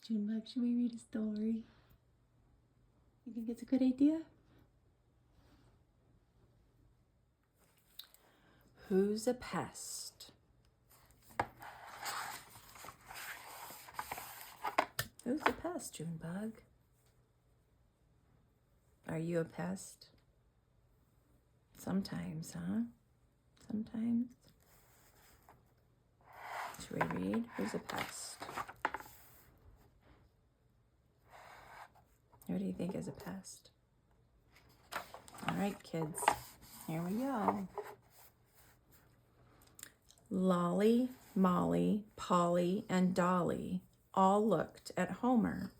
Junebug, should we read a story? You think it's a good idea? Who's a pest? Who's a pest, Junebug? Are you a pest? Sometimes, huh? Sometimes. Should we read? Who's a pest? Who do you think is a pest? All right, kids, here we go. Lolly, Molly, Polly, and Dolly all looked at Homer.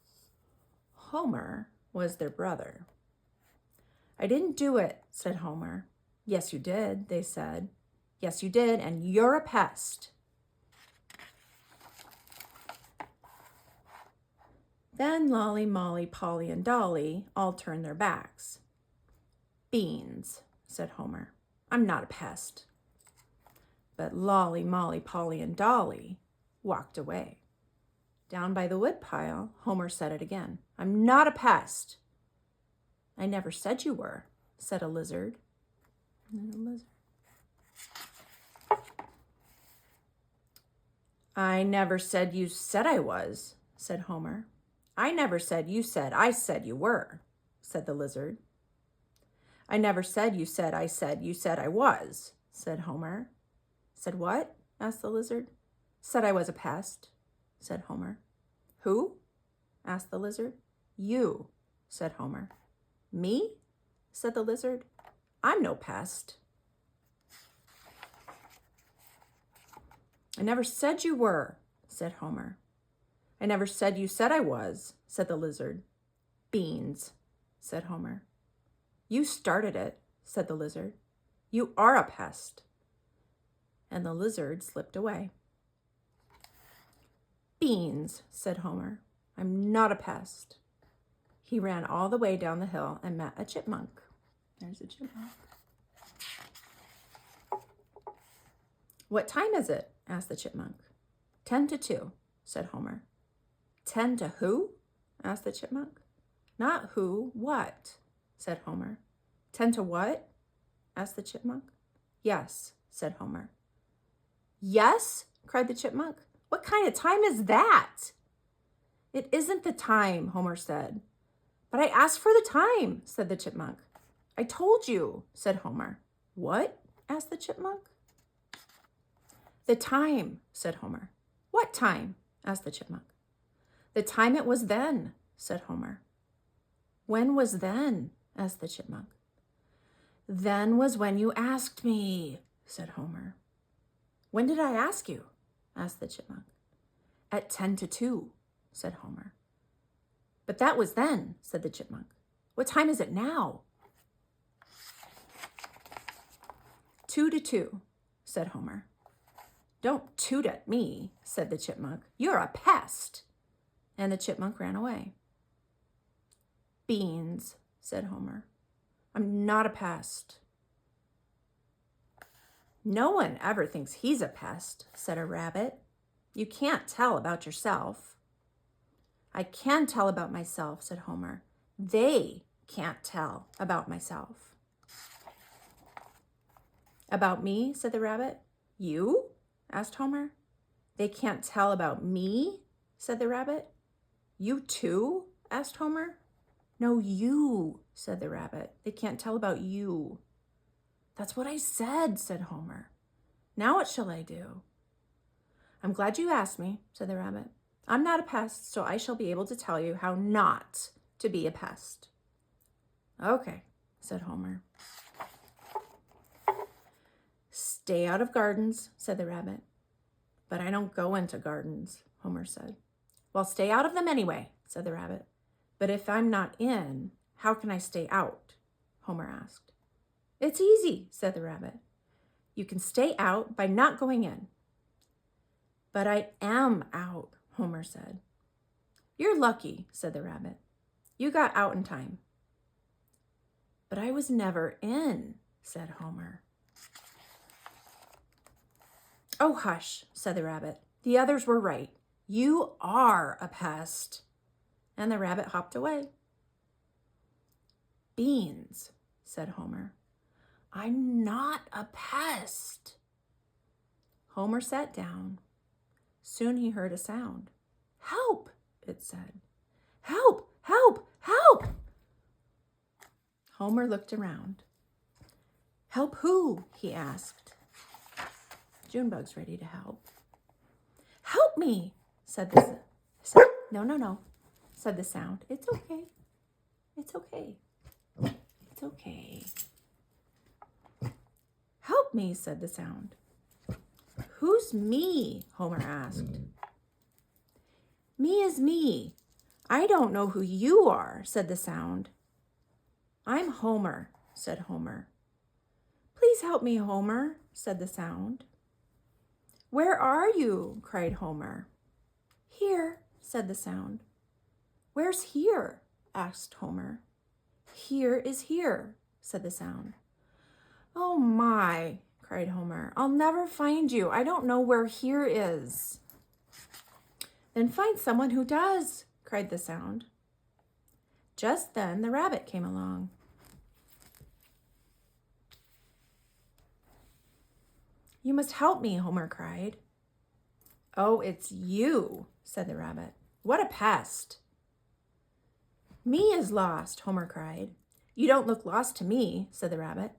Homer was their brother. I didn't do it, said Homer. Yes, you did, they said. Yes, you did, and you're a pest. Then Lolly, Molly, Polly, and Dolly all turned their backs. Beans, said Homer. I'm not a pest. But Lolly, Molly, Polly, and Dolly walked away. Down by the woodpile, Homer said it again. I'm not a pest. I never said you were, said a lizard. I never said you said I was, said Homer. I never said you said I said you were, said the lizard. I never said you said I was, said Homer. Said what? Asked the lizard. Said I was a pest, said Homer. Who? Asked the lizard. You, said Homer. Me? Said the lizard. I'm no pest. I never said you were, said Homer. I never said you said I was, said the lizard. Beans, said Homer. You started it, said the lizard. You are a pest. And the lizard slipped away. Beans, said Homer. I'm not a pest. He ran all the way down the hill and met a chipmunk. There's a chipmunk. What time is it? Asked the chipmunk. 10 to 2, said Homer. 10 to who? Asked the chipmunk. Not who, what? Said Homer. 10 to what? Asked the chipmunk. Yes, said Homer. Yes? Cried the chipmunk. What kind of time is that? It isn't the time, Homer said. But I asked for the time, said the chipmunk. I told you, said Homer. What? Asked the chipmunk. The time, said Homer. What time? Asked the chipmunk. The time it was then, said Homer. When was then? Asked the chipmunk. Then was when you asked me, said Homer. When did I ask you? Asked the chipmunk. At 10 to 2, said Homer. But that was then, said the chipmunk. What time is it now? 2 to 2, said Homer. Don't toot at me, said the chipmunk. You're a pest. And the chipmunk ran away. Beans, said Homer. I'm not a pest. No one ever thinks he's a pest, said a rabbit. You can't tell about yourself. I can tell about myself, said Homer. They can't tell about myself. About me, said the rabbit. You? Asked Homer. They can't tell about me, said the rabbit. You too? Asked Homer. No, you, said the rabbit. They can't tell about you. That's what I said, said Homer. Now what shall I do? I'm glad you asked me, said the rabbit. I'm not a pest, so I shall be able to tell you how not to be a pest. Okay, said Homer. Stay out of gardens, said the rabbit. But I don't go into gardens, Homer said. Well, stay out of them anyway, said the rabbit. But if I'm not in, how can I stay out? Homer asked. It's easy, said the rabbit. You can stay out by not going in. But I am out, Homer said. You're lucky, said the rabbit. You got out in time. But I was never in, said Homer. Oh, hush, said the rabbit. The others were right. You are a pest. And the rabbit hopped away. Beans, said Homer. I'm not a pest. Homer sat down. Soon he heard a sound. Help, it said. Help, help, help. Homer looked around. Help who? He asked. Junebug's ready to help. Help me, said the No, said the sound. It's okay. It's okay. It's okay. Help me, said the sound. Who's me? Homer asked. Me is me. I don't know who you are, said the sound. I'm Homer, said Homer. Please help me, Homer, said the sound. Where are you? Cried Homer. Here, said the sound. Where's here? Asked Homer. Here is here, said the sound. Oh my, cried Homer. I'll never find you. I don't know where here is. Then find someone who does, cried the sound. Just then the rabbit came along. You must help me, Homer cried. Oh, it's you, said the rabbit. What a pest. Me is lost, Homer cried. You don't look lost to me, said the rabbit.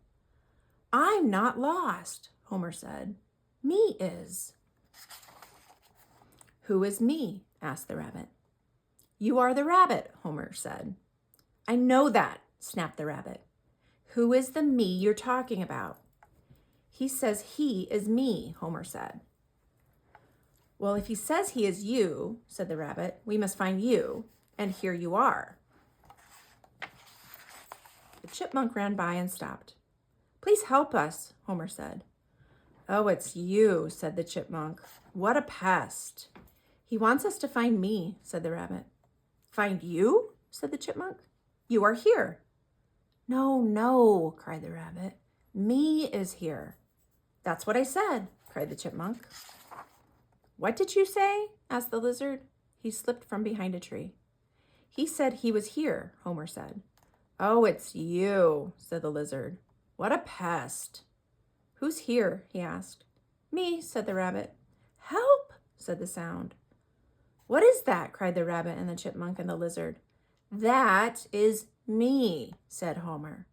I'm not lost, Homer said. Me is. Who is me? Asked the rabbit. You are the rabbit, Homer said. I know that, snapped the rabbit. Who is the me you're talking about? He says he is me, Homer said. Well, if he says he is you, said the rabbit, we must find you, and here you are. The chipmunk ran by and stopped. Please help us, Homer said. Oh, it's you, said the chipmunk. What a pest. He wants us to find me, said the rabbit. Find you? Said the chipmunk. You are here. No, no, cried the rabbit. Me is here. That's what I said, cried the chipmunk. What did you say? Asked the lizard. He slipped from behind a tree. He said he was here, Homer said. Oh, it's you, said the lizard. What a pest. Who's here? He asked. Me, said the rabbit. Help, said the sound. What is that? Cried the rabbit and the chipmunk and the lizard. That is me, said Homer.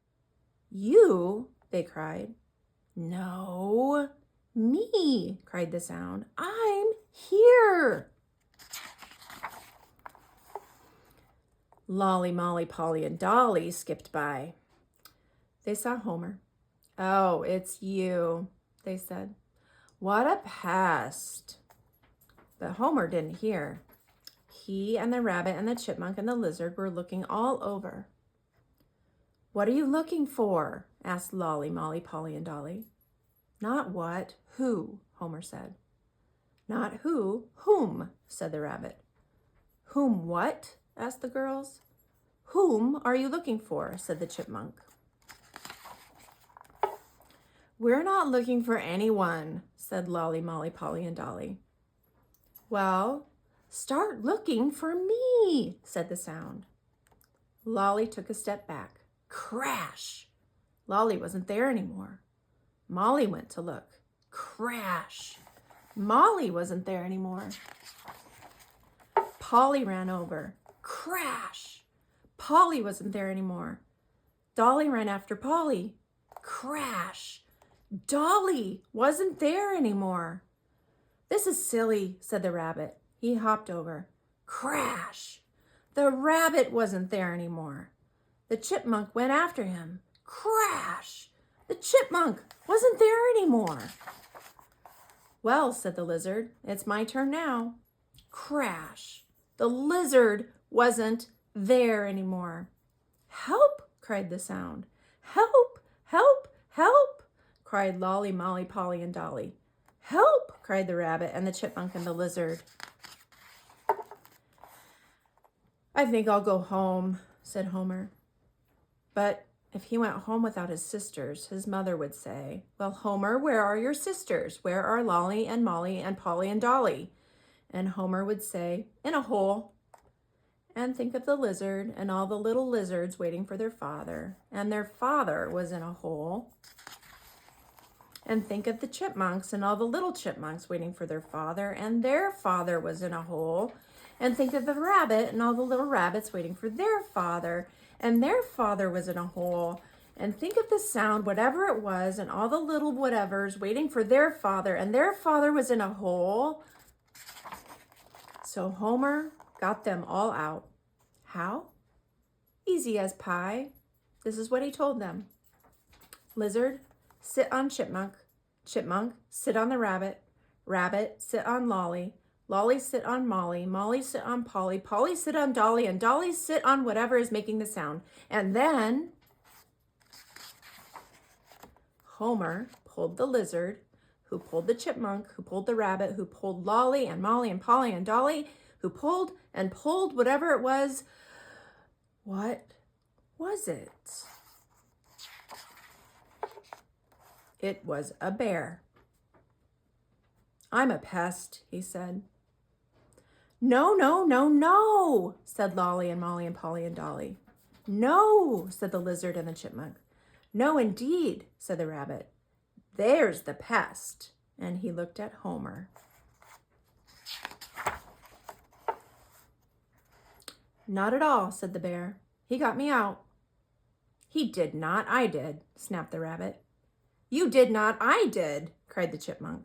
You? They cried. No, me, cried the sound. I'm here. Lolly, Molly, Polly, and Dolly skipped by. They saw Homer. Oh, it's you, they said. What a pest. But Homer didn't hear. He and the rabbit and the chipmunk and the lizard were looking all over. What are you looking for? Asked Lolly, Molly, Polly, and Dolly. Not what, who, Homer said. Not who, whom, said the rabbit. Whom what? Asked the girls. Whom are you looking for? Said the chipmunk. We're not looking for anyone, said Lolly, Molly, Polly, and Dolly. Well, start looking for me, said the sound. Lolly took a step back. Crash! Lolly wasn't there anymore. Molly went to look. Crash! Molly wasn't there anymore. Polly ran over. Crash! Polly wasn't there anymore. Dolly ran after Polly. Crash! Dolly wasn't there anymore. This is silly, said the rabbit. He hopped over. Crash! The rabbit wasn't there anymore. The chipmunk went after him. Crash! The chipmunk wasn't there anymore. Well, said the lizard, it's my turn now. Crash! The lizard wasn't there anymore. Help! Cried the sound. Help! Help! Help! Cried Lolly, Molly, Polly, and Dolly. Help! Cried the rabbit and the chipmunk and the lizard. I think I'll go home, said Homer. But if he went home without his sisters, his mother would say, well, Homer, where are your sisters? Where are Lolly and Molly and Polly and Dolly? And Homer would say, in a hole. And think of the lizard and all the little lizards waiting for their father. And their father was in a hole. And think of the chipmunks and all the little chipmunks waiting for their father. And their father was in a hole. And think of the rabbit and all the little rabbits waiting for their father. And their father was in a hole. And think of the sound, whatever it was, and all the little whatevers waiting for their father. And their father was in a hole. So Homer got them all out. How? Easy as pie. This is what he told them. Lizard, sit on chipmunk. Chipmunk, sit on the rabbit. Rabbit, sit on Lolly. Lolly, sit on Molly. Molly, sit on Polly. Polly, sit on Dolly. And Dolly, sit on whatever is making the sound. And then Homer pulled the lizard, who pulled the chipmunk, who pulled the rabbit, who pulled Lolly and Molly and Polly and Dolly, who pulled and pulled whatever it was. What was it? It was a bear. I'm a pest, he said. No, no, no, no, said Lolly and Molly and Polly and Dolly. No, said the lizard and the chipmunk. No, indeed, said the rabbit. There's the pest. And he looked at Homer. Not at all, said the bear. He got me out. He did not, I did, snapped the rabbit. You did not, I did, cried the chipmunk.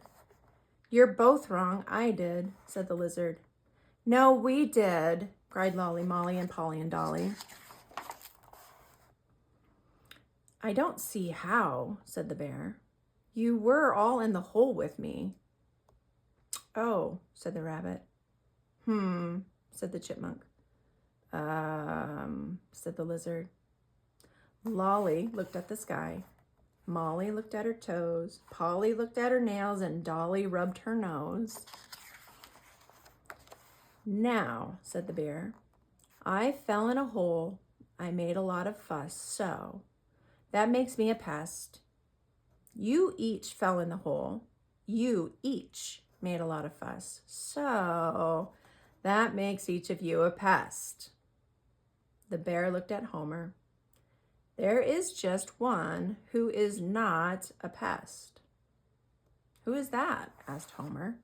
You're both wrong, I did, said the lizard. No, we did, cried Lolly, Molly, and Polly and Dolly. I don't see how, said the bear. You were all in the hole with me. Oh, said the rabbit. Said the chipmunk. Said the lizard. Lolly looked at the sky. Molly looked at her toes. Polly looked at her nails, and Dolly rubbed her nose. Now, said the bear, I fell in a hole. I made a lot of fuss, so that makes me a pest. You each fell in the hole. You each made a lot of fuss, so that makes each of you a pest. The bear looked at Homer. There is just one who is not a pest. Who is that? Asked Homer.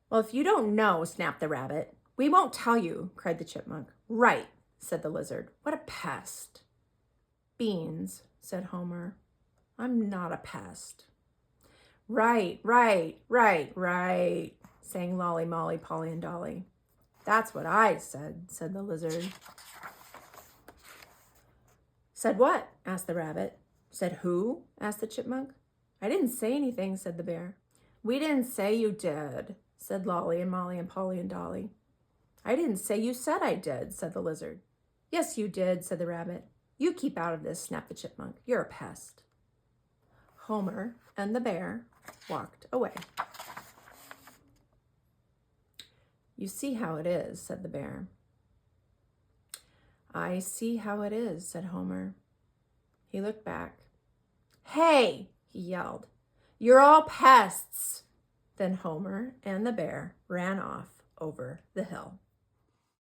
Well, if you don't know, snapped the rabbit. We won't tell you, cried the chipmunk. Right, said the lizard. What a pest. Beans, said Homer. I'm not a pest. Right, sang Lolly, Molly, Polly, and Dolly. That's what I said the lizard. Said what? Asked the rabbit. Said who? Asked the chipmunk. I didn't say anything, said the bear. We didn't say you did, said Lolly and Molly and Polly and Dolly. I didn't say you said I did, said the lizard. Yes, you did, said the rabbit. You keep out of this, snapped the chipmunk. You're a pest. Homer and the bear walked away. You see how it is, said the bear. I see how it is, said Homer. He looked back. Hey, he yelled. You're all pests. Then Homer and the bear ran off over the hill.